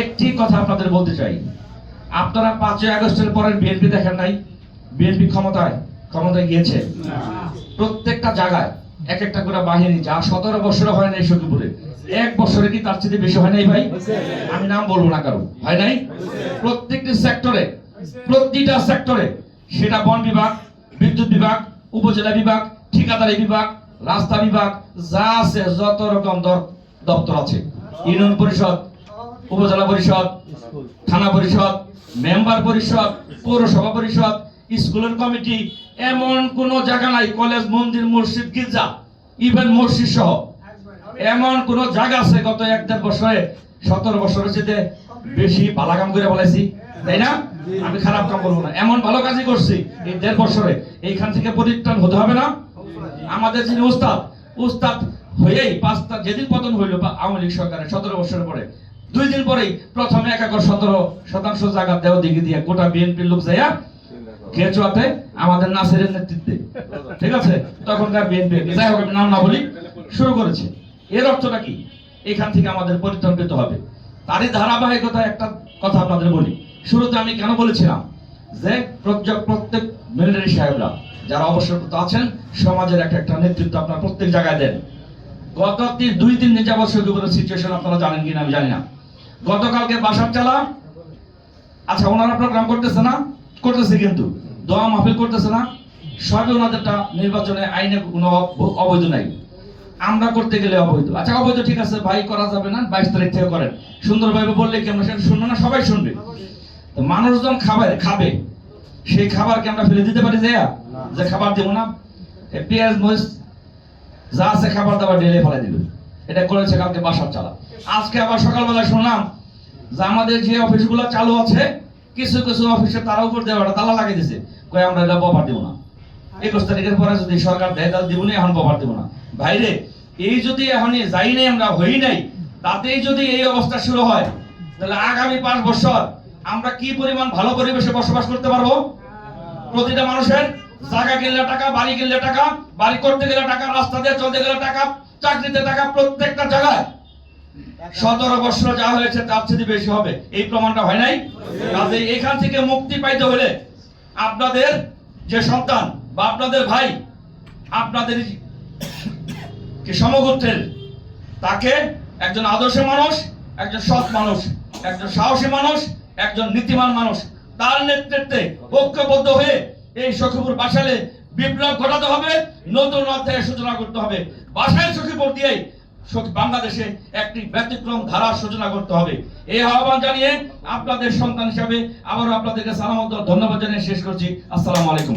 একটি কথা আপনাদের বলতে চাই, আপনারা 5ই আগস্টের পরের বিএনপি দেখেন নাই? বিএনপি ক্ষমতায় গিয়েছে প্রত্যেকটা জায়গায় এক একটা করে বাহিনী, যা 17 বছর হয় নাই সখীপুরে, 1 বছরে কি তার চেয়ে বেশি হয় নাই ভাই? আমি নাম বলবো না কারো, হয় নাই? প্রত্যেকটি সেক্টরে, প্রতিটা সেক্টরে, সেটা বন বিভাগ, বিদ্যুৎ বিভাগ, উপজেলা বিভাগ, ঠিকাদারি বিভাগ, রাস্তা বিভাগ, যা আছে যত রকম দপ্তর আছে, ইউনিয়ন পরিষদ, উপজেলা পরিষদ, থানা পরিষদ, মেম্বার পরিষদ, পৌরসভা পরিষদ, স্কুলের কমিটি, এমন কোন জায়গা নাই, কলেজ, মন্দির, মসজিদ, গির্জা, ইভেন মসজিদ সহ এমন কোন জায়গা আছে গত 1-1.5 বছরে, 17 বছরের চেয়ে বেশি ভালো কাম করে বলাইছি, তাই না? আমি খারাপ কাম বলবো না, এমন ভালো কাজই করছি এই 1.5 বছরে। এইখান থেকে পরিত্রাণ হতে হবে না? আমাদের যিনি উস্তাদ হয়েই 5টা যেদিন পতন হইল আওয়ামী লীগ সরকারের 17 বছরের পরে, 2 দিন পরেই প্রথমে 17% জায়গা দেওয়া দিকে দিয়ে গোটা বিএনপির লোক যাইয়া কেচুয়াতে আমাদের নাসিরের নেতৃত্বে, ঠিক আছে, তখনকার বিএনপি, যাই হোক আমি নাম না বলি, শুরু করেছে। এর অর্থটা কি? এখান থেকে আমাদের পরিত্রাণ পেতে হবে। তারই ধারাবাহিকতা একটা কথা আপনাদের বলি। শুরুতে আমি কেন বলেছিলাম যে প্রত্যেক মিলিটারি সাহেবরা যারা অবসরপ্রাপ্ত আছেন, সমাজের একটা নেতৃত্ব আপনারা প্রত্যেক জায়গায় দেন। গত 2-3 দিন যাবত সখীপুরের সিচুয়েশন আপনারা জানেন কিনা আমি জানি না। গতকালকে বাসার চালা, আচ্ছা ওনারা প্রোগ্রাম করতেছে না? করতেছে, কিন্তু দোয়া মাহফিল করতেছে না? সবই ওনাদেরটা নির্বাচনে আইনে কোনো অবৈধ নাই, আমরা করতে গেলে অবৈধ। আচ্ছা অবৈধ, ঠিক আছে ভাই, করা যাবে না, 22 তারিখ থেকে করেন। সুন্দরভাবে বললে কি আমরা সেটা শুনবো না? সবাই শুনবে। তো মানুষজন খাবে, সেই খাবারকে আমরা ফেলে দিতে পারি যে খাবার দেবো না? পেঁয়াজ মরিচ যা আছে খাবার দাবার ঢেলে ফেলে দিবে, এটা করেছে কালকে বাসার চালা। আজকে আবার সকালবেলা শুনলাম যে আমাদের যে অফিসগুলো চালু আছে, কিছু অফিসে তারা উপর দেওয়া তালা লাগিয়ে দিছে, কয়ে আমরা এটা ববার দিব না, 21 তারিখের পরে যদি সরকার দেয় তাহলে দিব না, এখন ববার দিব না। ভাইরে, এই যদি এখন যাই নাই, আমরা হই নাই, তাতেই যদি এই অবস্থা শুরু হয়, তাহলে আগামী 5 বছর আমরা কি পরিমাণ ভালো পরিবেশে বসবাস করতে পারবো? প্রতিটা মানুষের জায়গা কিনলে টাকা, বাড়ি কিনলে টাকা, বাড়ি করতে গেলে টাকা, রাস্তা দিয়ে চলতে গেলে টাকা, চাকরিতে টাকা, প্রত্যেকটা জায়গায় 17 বছর যা হয়েছে তার চেয়ে বেশি হবে, এই প্রমাণটা হয় নাই? কাজে এখান থেকে মুক্তি পাইতে হলে আপনাদের যে সন্তান বা আপনাদের ভাই, আপনাদের যে সমগোত্রের, তাকে একজন আদর্শ মানুষ, একজন সৎ মানুষ, একজন সাহসী মানুষ, একজন নীতিমান মানুষ, তার নেতৃত্বে ঐক্যবদ্ধ হয়ে এই সখীপুর বাসালে বিপ্লব ঘটাতে হবে, নতুন অধ্যায়ের সূচনা করতে হবে। বাসায় সখীপুর দিয়েই বাংলাদেশে একটি ব্যতিক্রম ধারার সূচনা করতে হবে। এই আহ্বান জানিয়ে আপনাদের সন্তান হিসাবে আবারও আপনাদেরকে সালাম ও ধন্যবাদ জানিয়ে শেষ করছি। আসসালামু আলাইকুম।